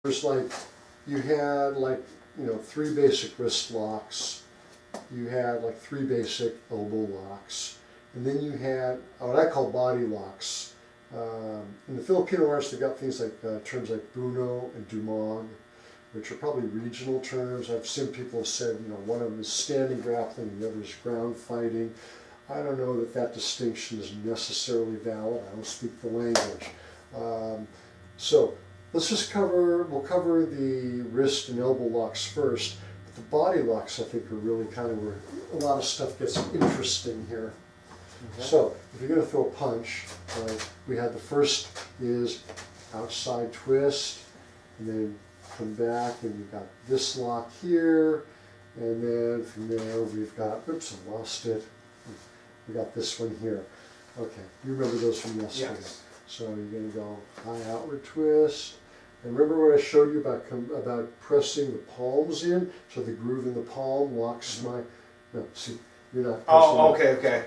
There's like, you had like, 3 basic wrist locks. You had like 3 basic elbow locks. And then you had what I call body locks. In the Filipino arts, they've got things like terms like buno and dumog, which are probably regional terms. I've seen people have said, one of them is standing grappling and the other is ground fighting. I don't know that that distinction is necessarily valid. I don't speak the language. So let's just we'll cover the wrist and elbow locks first. But the body locks, I think, are really kind of where a lot of stuff gets interesting here. Okay. So if you're going to throw a punch, we had the first is outside twist, and then come back, and you've got this lock here, and then from there we've got, oops, I lost it. We got this one here. Okay, you remember those from yesterday. Yes. So you're going to go high outward twist. And remember what I showed you about pressing the palms in, so the groove in the palm locks my, no, see, you're not pressing. Oh, okay.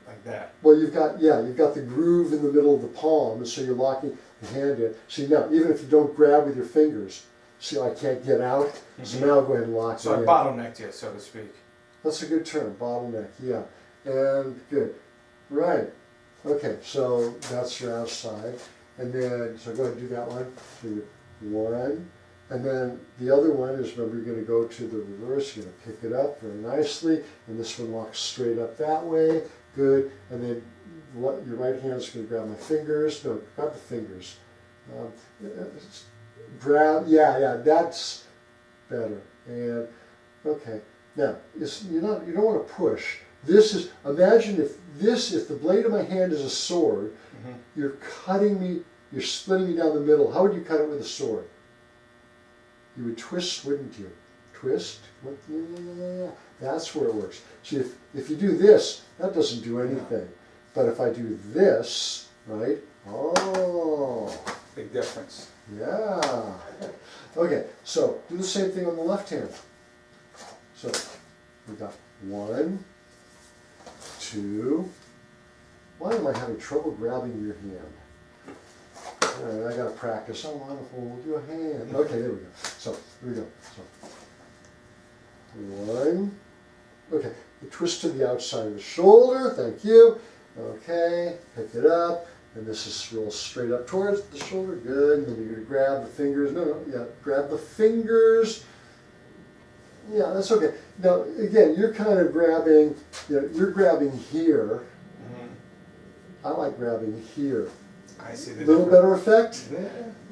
Like that. Well, you've got the groove in the middle of the palm, and so you're locking the hand in. See, now, even if you don't grab with your fingers, see how I can't get out? Mm-hmm. So now go ahead and lock it in. So I bottlenecked you, so to speak. That's a good term, bottleneck, yeah. And good. Right. Okay, so that's your outside. And then, so go ahead and do that one. Do 1. And then the other one is, remember, you're going to go to the reverse. You're going to pick it up very nicely. And this one locks straight up that way. Good. And then your right hand is going to grab my fingers. No, grab the fingers. Grab, yeah, that's better. And, okay. Now, you don't want to push. This is, imagine if the blade of my hand is a sword, mm-hmm. You're cutting me, you're splitting me down the middle. How would you cut it with a sword? You would twist, wouldn't you? Twist? Yeah. That's where it works. See, if you do this, that doesn't do anything. But if I do this, right? Oh. Big difference. Yeah. Okay, so do the same thing on the left hand. So we got 1, 2. Why am I having trouble grabbing your hand? All right, I got to practice. I want to hold your hand. Okay, there we go. So here we go. So 1. Okay, the twist to the outside of the shoulder. Thank you. Okay, pick it up. And this is roll straight up towards the shoulder. Good. And then you're going to grab the fingers. Grab the fingers. Yeah, that's okay. Now, again, you're kind of grabbing, you're grabbing here. Mm-hmm. I like grabbing here. I see the little better effect?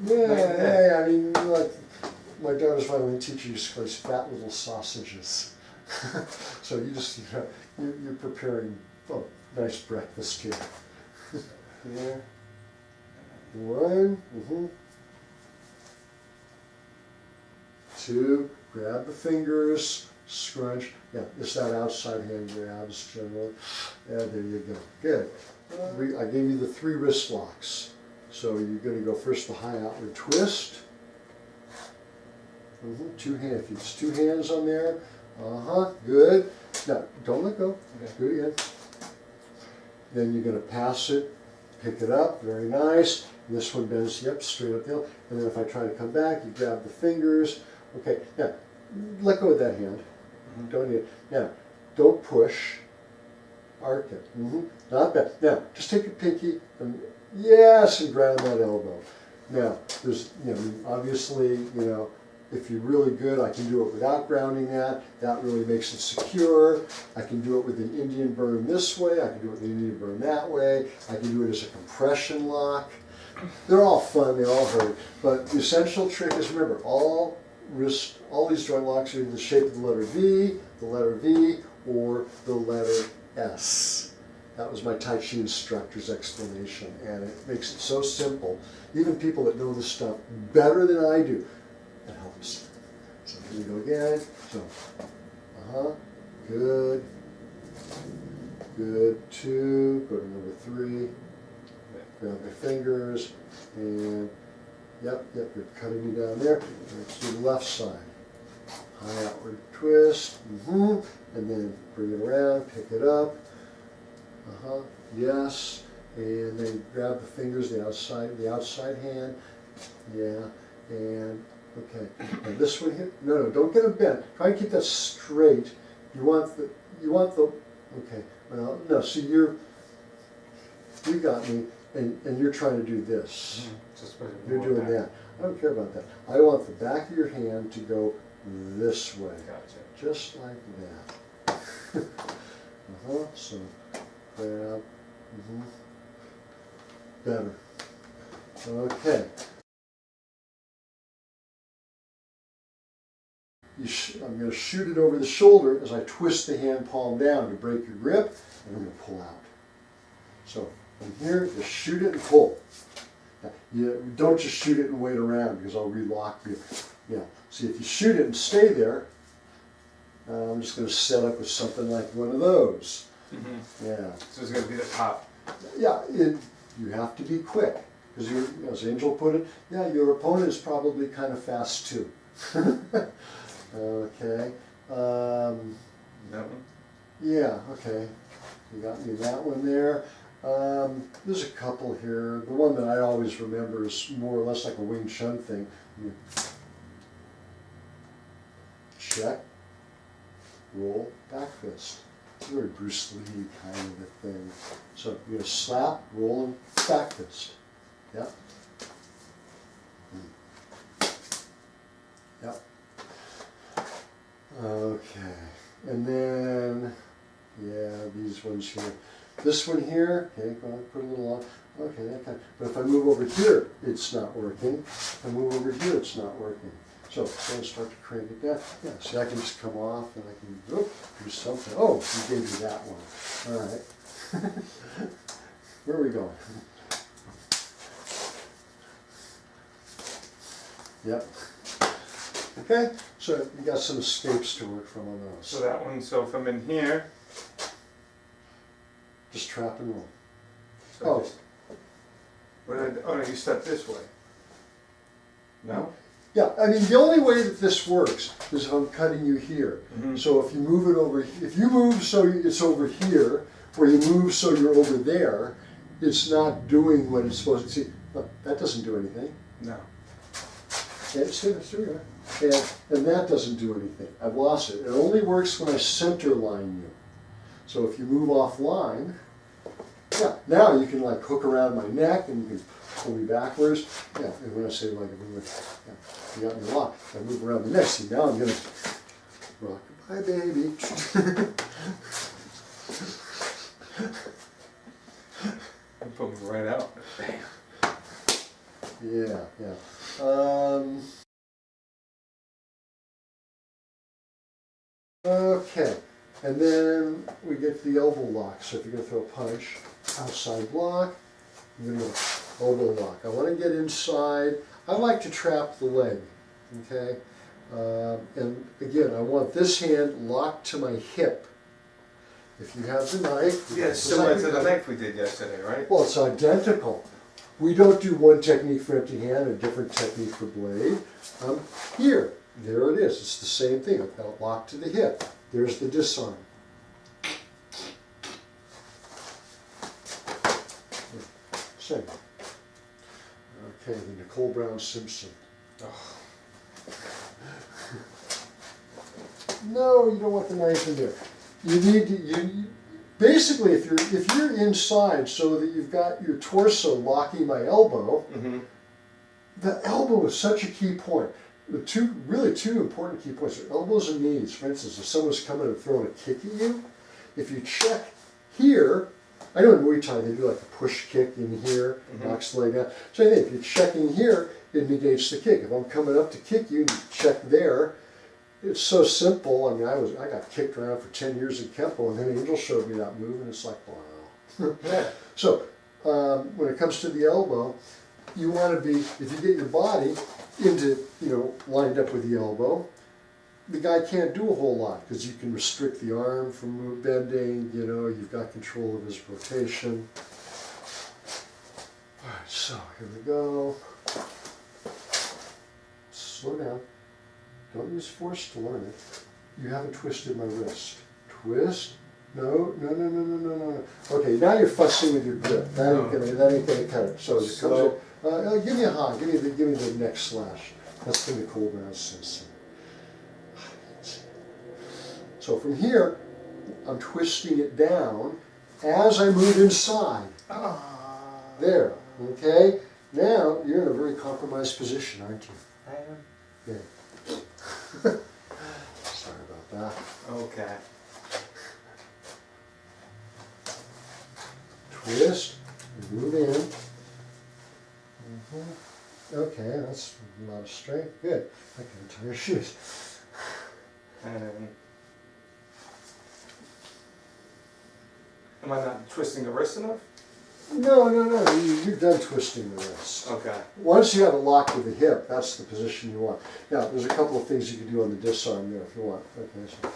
Yeah. I mean, like, my daughter's violin teacher used to call these fat little sausages. So you just, you're preparing nice breakfast here. Yeah. 1, 2, grab the fingers, scrunch. Yeah, it's that outside hand grabs generally. Yeah, there you go. Good. I gave you the 3 wrist locks. So you're going to go first the high outward twist. 2 hands. It's 2 hands on there. Good. Now, don't let go. Okay. Do it again. Then you're going to pass it, pick it up. Very nice. And this one bends, straight up the hill. And then if I try to come back, you grab the fingers. Okay, now, let go of that hand. Mm-hmm. Don't need it. Now, don't push. Arc it. Not bad. Now, just take your pinky and and ground that elbow. Now, there's, obviously, if you're really good, I can do it without grounding that. That really makes it secure. I can do it with an Indian burn this way. I can do it with an Indian burn that way. I can do it as a compression lock. They're all fun. They all hurt. But the essential trick is, remember, all these joint locks are in the shape of the letter V, or the letter S. That was my Tai Chi instructor's explanation, and it makes it so simple. Even people that know this stuff better than I do, it helps. So here we go again. So, good. Good, 2, go to number 3. Grab my fingers, and you're cutting me down there. Let's do the left side. High outward twist, and then bring it around, pick it up. Yes, and then grab the fingers, the outside hand. Yeah, and okay. And this one here, no, don't get them bent. Try and keep that straight. You want the, okay, well, no, see, you got me, and you're trying to do this. Just put it You're more doing back. that. I don't care about that. I want the back of your hand to go this way. Gotcha. Just like that. So, grab. Better. Okay. I'm going to shoot it over the shoulder as I twist the hand palm down to break your grip, and I'm going to pull out. So, from here, just shoot it and pull. Now, you don't just shoot it and wait around because I'll relock you. Yeah. See, if you shoot it and stay there, I'm just going to set up with something like one of those. Yeah. So it's going to be the top. Yeah, you have to be quick because, as Angel put it, yeah, your opponent is probably kind of fast too. Okay. That one? Yeah, okay. You got me that one there. There's a couple here. The one that I always remember is more or less like a Wing Chun thing. You check, roll, back fist. It's a very Bruce Lee kind of a thing. So you're going to slap, roll, and back fist. Yep. Yep. Okay. And then, yeah, these ones here. This one here, okay, go on, put a little on. Okay, that kind of, but if I move over here, it's not working. If I move over here, it's not working. So I'm going to start to crank it down. Yeah, see, I can just come off and I can do something. Oh, you gave me that one. All right. Where are we going? Yep. Okay, so you got some escapes to work from on those. So that one, so if I'm in here, Just trap and roll. so Oh. just, oh no, you step this way. No? Yeah, I mean, the only way that this works is if I'm cutting you here. Mhm. So if you move it over, if you move so it's over here, or you move so you're over there, it's not doing what it's supposed to. See, look, that doesn't do anything. No. Yeah, see, and that doesn't do anything. I've lost it. It only works when I center line you. So if you move offline, yeah, now you can like hook around my neck and you can pull me backwards. Yeah, and when I say like, yeah, you got me locked. I move around the neck. See, now I'm gonna rock my baby. You put me right out. Yeah, yeah. Okay, and then we get the elbow lock. So if you're going to throw a punch, outside block, you're going to elbow lock. I want to get inside. I like to trap the leg, okay? And again, I want this hand locked to my hip. If you have the knife... Yeah, it's similar to the knife we did yesterday, right? Well, it's identical. We don't do one technique for empty hand, a different technique for blade. Here, there it is. It's the same thing. I've got it locked to the hip. There's the disarm. Same. Okay, the Nicole Brown Simpson. Oh. No, you don't want the knife in there. You need to, basically, if you're inside so that you've got your torso locking my elbow, the elbow is such a key point. The two important key points are elbows and knees. For instance, if someone's coming and throwing a kick at you, if you check here, I know in Muay Thai they do like a push kick in here, knocks the leg down. So I think if you're checking here, it negates the kick. If I'm coming up to kick you, and you check there. It's so simple. I mean, I got kicked around for 10 years in Kempo, and then Angel showed me that move, and it's like, wow. So when it comes to the elbow, you want to be, if you get your body into, lined up with the elbow, the guy can't do a whole lot because you can restrict the arm from bending. You've got control of his rotation. All right, so here we go. Slow down. Don't use force to learn it. You haven't twisted my wrist. Twist. No. Okay, now you're fussing with your grip. That ain't gonna cut it. So it comes in, give me a high. Give me the neck slash. That's the Nicole Brown sensor. So from here, I'm twisting it down as I move inside. There, okay? Now, you're in a very compromised position, aren't you? I am. Yeah. Sorry about that. Okay. Twist, move in. Okay, that's a lot of strength. Good. I can tie your shoes. And am I not twisting the wrist enough? No, you're done twisting the wrist. Okay. Once you have it locked with the hip, that's the position you want. Now, there's a couple of things you can do on the disarm there if you want. Okay, so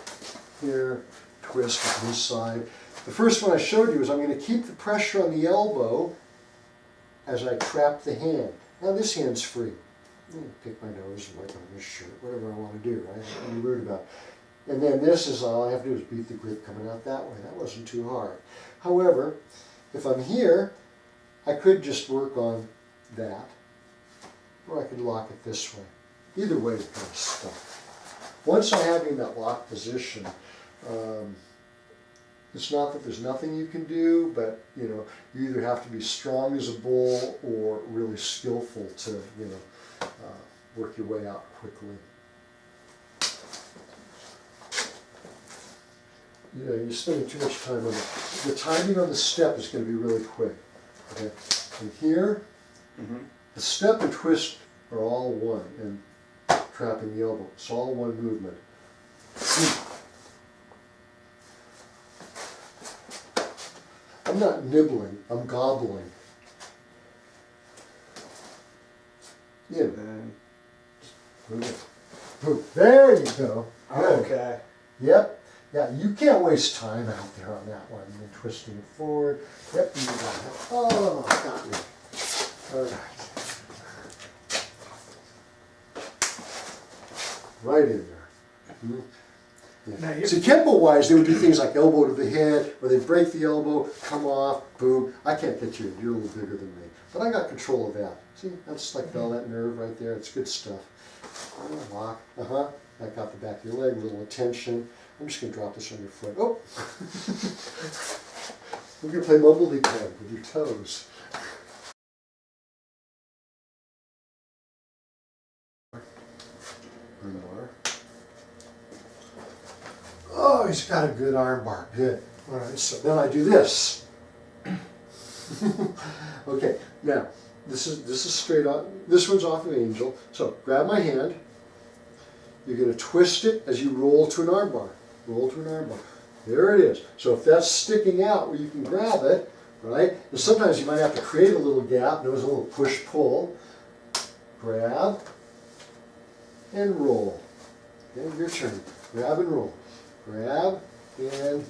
here, twist with this side. The first one I showed you is I'm going to keep the pressure on the elbow as I trap the hand. Now this hand's free. I'm going to pick my nose and wipe on this shirt, whatever I want to do, right? I'm rude about it. And then this is all I have to do is beat the grip coming out that way. That wasn't too hard. However, if I'm here, I could just work on that, or I could lock it this way. Either way, it's kind of stuck. Once I have you in that locked position, it's not that there's nothing you can do, but you either have to be strong as a bull or really skillful to work your way out quickly. You're spending too much time on it. The timing on the step is going to be really quick. Okay, and here, the step and twist are all one, and trapping the elbow. It's all one movement. I'm not nibbling, I'm gobbling. Yeah. There you go. Good. Okay. Yep. Yeah, you can't waste time out there on that one. You're twisting it forward. Yep, you got it. Oh, got me. All right. Right in there. Yeah. See, Kempo-wise, they would do things like elbow to the head, or they'd break the elbow, come off, boom. I can't get you. You're a little bigger than me. But I got control of that. See, that's like all that nerve right there. It's good stuff. Lock. That got the back of your leg, a little attention. I'm just going to drop this on your foot. Oh! We're going to play Mumbledy Peg with your toes. Armbar. Oh, he's got a good armbar. Good. All right, so then I do this. Okay, now, this is straight on. This one's off of Angel. So, grab my hand. You're going to twist it as you roll to an armbar. Roll to an armbar. There it is. So if that's sticking out where you can grab it, right? And sometimes you might have to create a little gap. There was a little push-pull. Grab and roll. Okay, your turn. Grab and roll. Grab and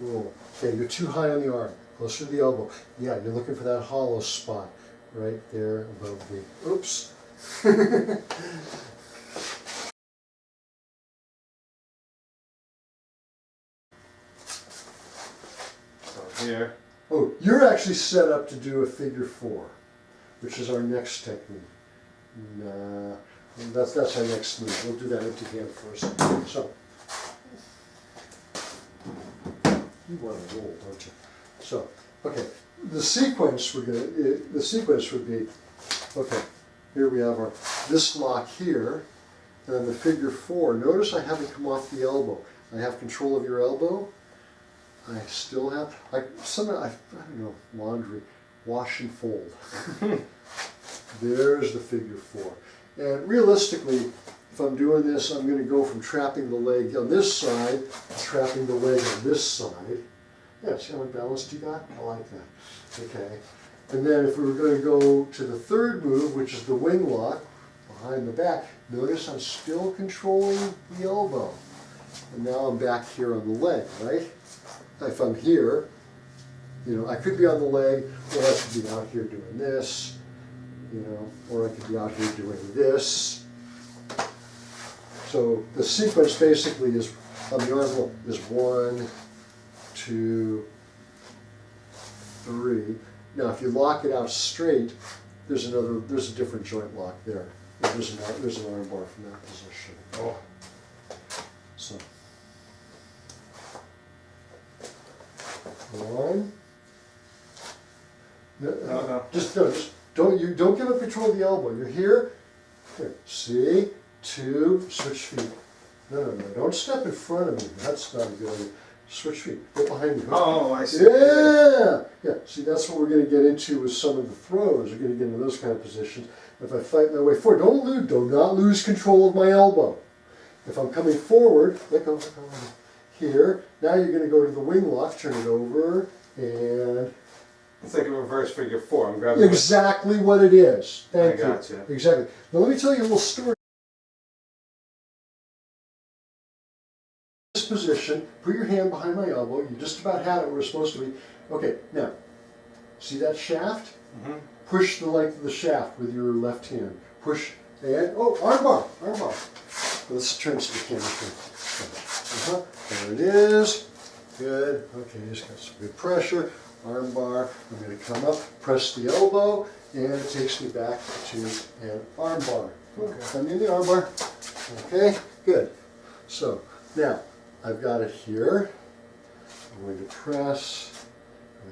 roll. Okay, you're too high on the arm. Closer to the elbow. Yeah, you're looking for that hollow spot right there above the... Oops. Here. Oh, you're actually set up to do a figure 4, which is our next technique. Nah, that's our next move. We'll do that empty hand first. So, you want to roll, don't you? So, okay, the sequence would be, okay, here we have this lock here, and then the figure 4. Notice I haven't come off the elbow. I have control of your elbow. I still have, I don't know, laundry, wash and fold. There's the figure 4. And realistically, if I'm doing this, I'm going to go from trapping the leg on this side to trapping the leg on this side. Yeah, see how balanced you got? I like that. Okay. And then if we were going to go to the third move, which is the wing lock, behind the back, notice I'm still controlling the elbow. And now I'm back here on the leg, right? If I'm here, I could be on the leg, or I could be out here doing this, or I could be out here doing this. So the sequence basically is, on the arm is 1, 2, 3. Now if you lock it out straight, there's a different joint lock there. There's an arm bar from that position. Oh. So, one. No. Just don't give up control of the elbow. You're here. Here. See, 2, switch feet. No. Don't step in front of me. That's not a good idea. Switch feet. Get behind me. Oh, I see. Yeah. See, that's what we're going to get into with some of the throws. We're going to get into those kind of positions. If I fight my way forward, do not lose control of my elbow. If I'm coming forward, let go. Here. Now you're going to go to the wing lock. Turn it over and. It's like a reverse figure 4. I'm grabbing Exactly what it is. Thank you. I got you. Exactly. Now let me tell you a little story. This position, put your hand behind my elbow. You just about had it where it's supposed to be. Okay, now, see that shaft? Mm-hmm. Push the length of the shaft with your left hand. Push, and, oh, arm bar. Let's turn to the camera. There it is. Good. Okay, just got some good pressure. Arm bar. I'm going to come up, press the elbow, and it takes me back to an arm bar. Okay. I'm in the arm bar. Okay, good. So, now, I've got it here. I'm going to press.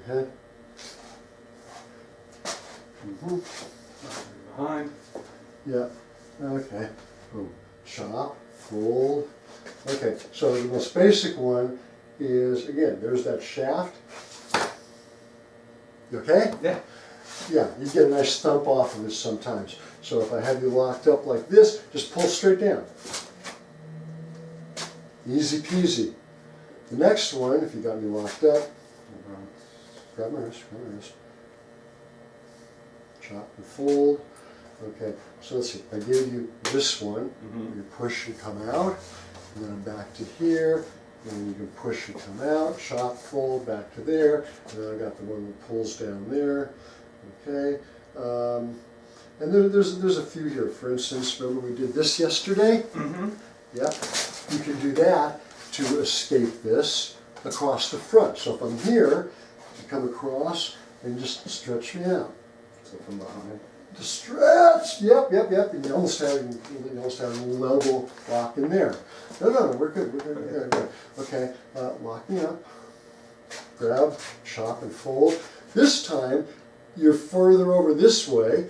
Go ahead. Behind. Yeah. Okay. Boom. Chop. Fold. Okay. So the most basic one is, again, there's that shaft. You okay? Yeah. Yeah. You get a nice thump off of this sometimes. So if I have you locked up like this, just pull straight down. Easy peasy. The next one, if you got me locked up, grab my wrist. Chop and fold. Okay, so let's see. I gave you this one. You push and come out. And then I'm back to here. And you can push and come out. Chop, fold, back to there. And then I got the one that pulls down there. Okay. And there's a few here. For instance, remember we did this yesterday? Yep. You can do that to escape this across the front. So if I'm here, you come across and just stretch me out. So from behind. To stretch. Yep. And you almost have a little elbow lock in there. No, we're good. Yeah, good. Okay, lock me up. Grab, chop, and fold. This time, you're further over this way.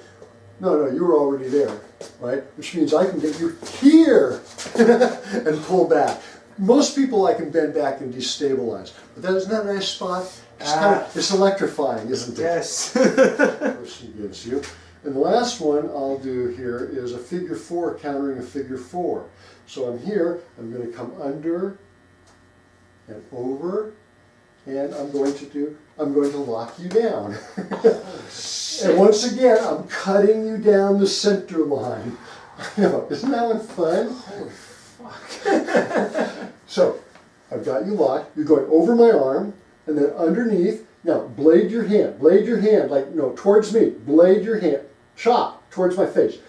No, you were already there, right? Which means I can get you here and pull back. Most people I can bend back and destabilize, but isn't that a nice spot? It's electrifying, isn't it? Yes. Of course he gives you. And the last one I'll do here is a figure 4 countering a figure 4. So I'm here, I'm going to come under and over, and I'm going to lock you down. And once again, I'm cutting you down the center line. I know, isn't that one fun? Holy fuck. So, I've got you locked. You're going over my arm, and then underneath. Now, blade your hand, like, no, towards me. Blade your hand. Chop towards my face.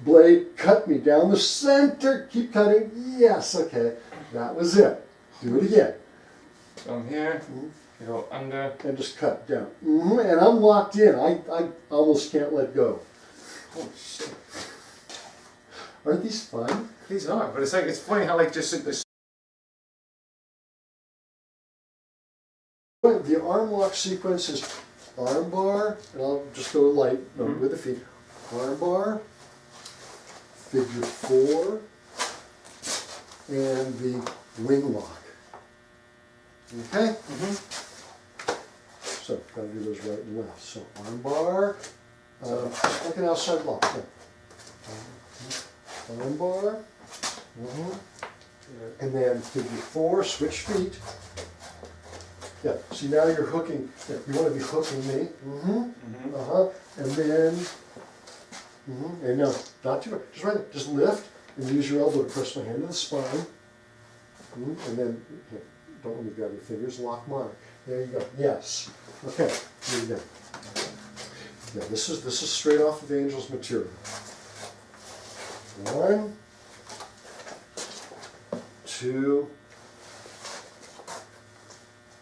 Blade, cut me down the center. Keep cutting. Yes, okay. That was it. Do it again. So I'm here. You go under. And just cut down. And I'm locked in. I almost can't let go. Holy shit. Aren't these fun? These are, but it's funny how like just this. The arm lock sequence is arm bar, and I'll just go light with the feet. Arm bar, figure 4, and the wing lock. Okay? So, gotta do those right and left. So, arm bar, like an outside lock. Arm bar, and then figure 4, switch feet. Yeah, see now you're hooking, you want to be hooking me. And then, and no, not too much, just right there, just lift and use your elbow to press my hand to the spine. And then, here, don't let me grab your fingers, lock mine. There you go, yes. Okay, here you go. Yeah, this is straight off of Angel's material. 1, 2,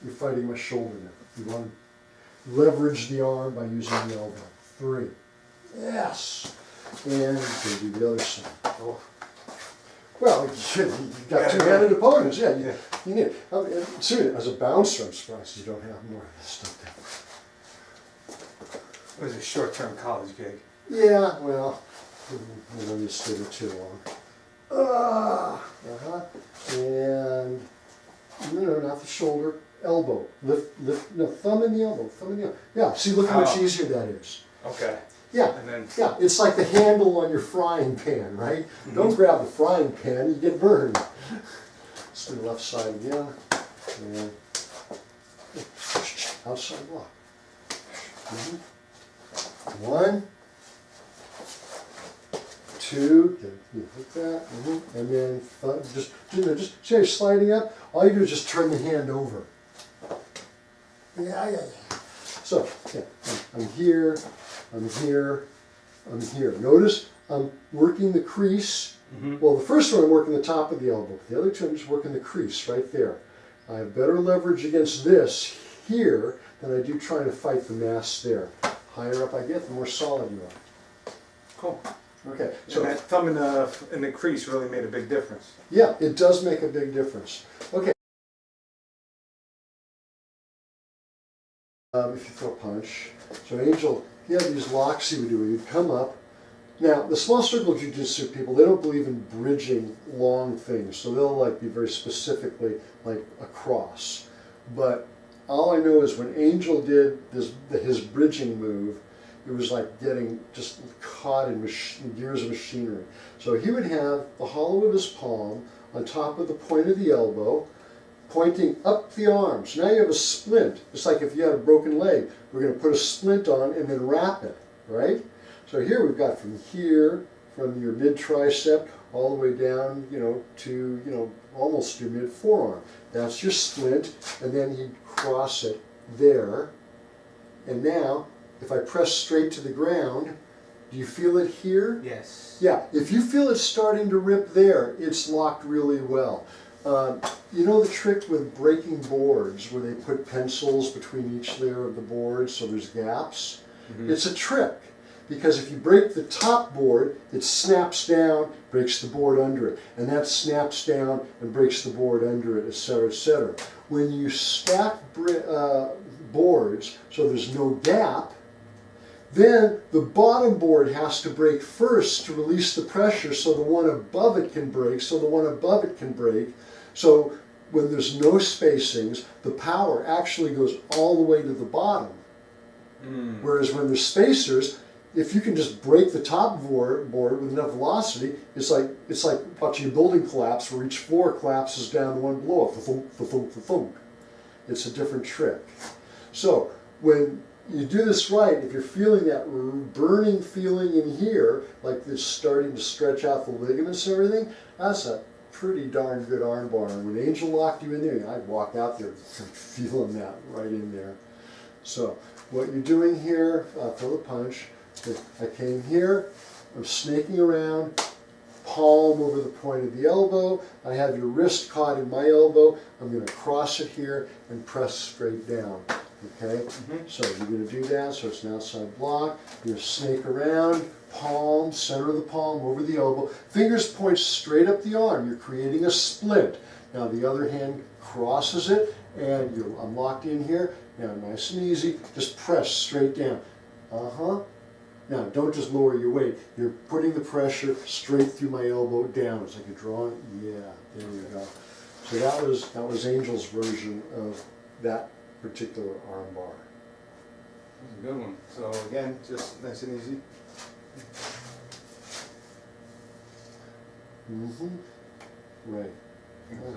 you're fighting my shoulder now. You want to leverage the arm by using the elbow. 3. Yes. And you can do the other side. Oh. Well, you've got two-handed opponents, yeah. You need it. I mean, seriously, as a bouncer, I'm surprised you don't have more of this stuff down. It was a short-term college gig. Yeah, well, I don't need to stay there too long. And, no, not the shoulder, elbow. Lift, no, thumb in the elbow, thumb in the elbow. Yeah, see, look how much easier that is. Okay. Yeah, And then, yeah, it's like the handle on your frying pan, right? Don't grab the frying pan, you get burned. Let's do the left side again. And outside block. One, two, like that, and then just see how you're sliding up. All you do is just turn the hand over. Yeah. So, yeah, I'm here, I'm here, I'm here. Notice I'm working the crease. Well, the first one I'm working the top of the elbow. The other two I'm just working the crease right there. I have better leverage against this here than I do trying to fight the mass there. Higher up I get, the more solid you are. cool. Okay, So so that thumb in the crease really made a big difference. yeah, it does make a big difference. Okay. If you throw a punch. So Angel, he had these locks he would do. He'd come up. Now, the small circle jiu-jitsu people, they don't believe in bridging long things. So they'll like be very specifically like across. But all I know is when Angel did his bridging move, it was like getting just caught in gears of machinery. So he would have the hollow of his palm on top of the point of the elbow, pointing up the arm. So now you have a splint. It's like if you had a broken leg. We're going to put a splint on and then wrap it, right? So here we've got from here, from your mid-tricep, all the way down, to, almost your mid-forearm. That's your splint, and then you cross it there. And now, if I press straight to the ground, do you feel it here? Yes. Yeah, if you feel it starting to rip there, it's locked really well. You know the trick with breaking boards where they put pencils between each layer of the board so there's gaps? It's a trick, because if you break the top board, it snaps down, breaks the board under it, and that snaps down and breaks the board under it, etc., etc. When you stack boards so there's no gap, then the bottom board has to break first to release the pressure so the one above it can break, so the one above it can break. So when there's no spacings, the power actually goes all the way to the bottom. Whereas when there's spacers, if you can just break the top board with enough velocity, it's like watching a building collapse where each floor collapses down to one blow. Thunk. It's a different trick. So when you do this right, if you're feeling that burning feeling in here, like it's starting to stretch out the ligaments and everything, that's a pretty darn good arm bar. And when Angel locked you in there, I'd walk out there feeling that right in there. So what you're doing here, throw the punch. I came here, I'm snaking around, palm over the point of the elbow. I have your wrist caught in my elbow. I'm going to cross it here and press straight down. Okay, so you're going to do that, so it's an outside block. You're going to snake around, palm, center of the palm, over the elbow. Fingers point straight up the arm. You're creating a splint. Now the other hand crosses it, and I'm locked in here. Now nice and easy, just press straight down. Now don't just lower your weight. You're putting the pressure straight through my elbow down. It's like you're drawing. Yeah, there you go. So that was Angel's version of that particular arm bar. That's a good one. So again, just nice and easy. Right.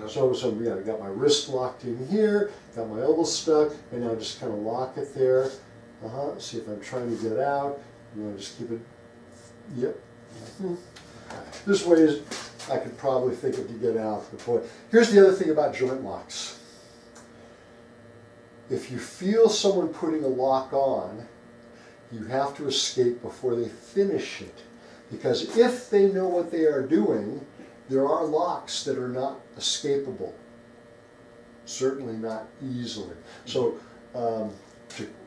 So yeah, I got my wrist locked in here, got my elbow stuck, and now just kind of lock it there. See if I'm trying to get out. You want to just keep it. Yep. There's ways I could probably think of to get out. Here's the other thing about joint locks. If you feel someone putting a lock on, you have to escape before they finish it. Because if they know what they are doing, there are locks that are not escapable. Certainly not easily. So, God,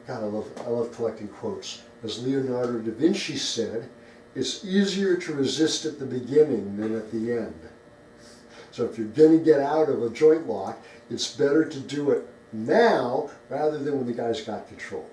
I love collecting quotes. As Leonardo da Vinci said, it's easier to resist at the beginning than at the end. So if you're going to get out of a joint lock, it's better to do it now rather than when the guy's got control.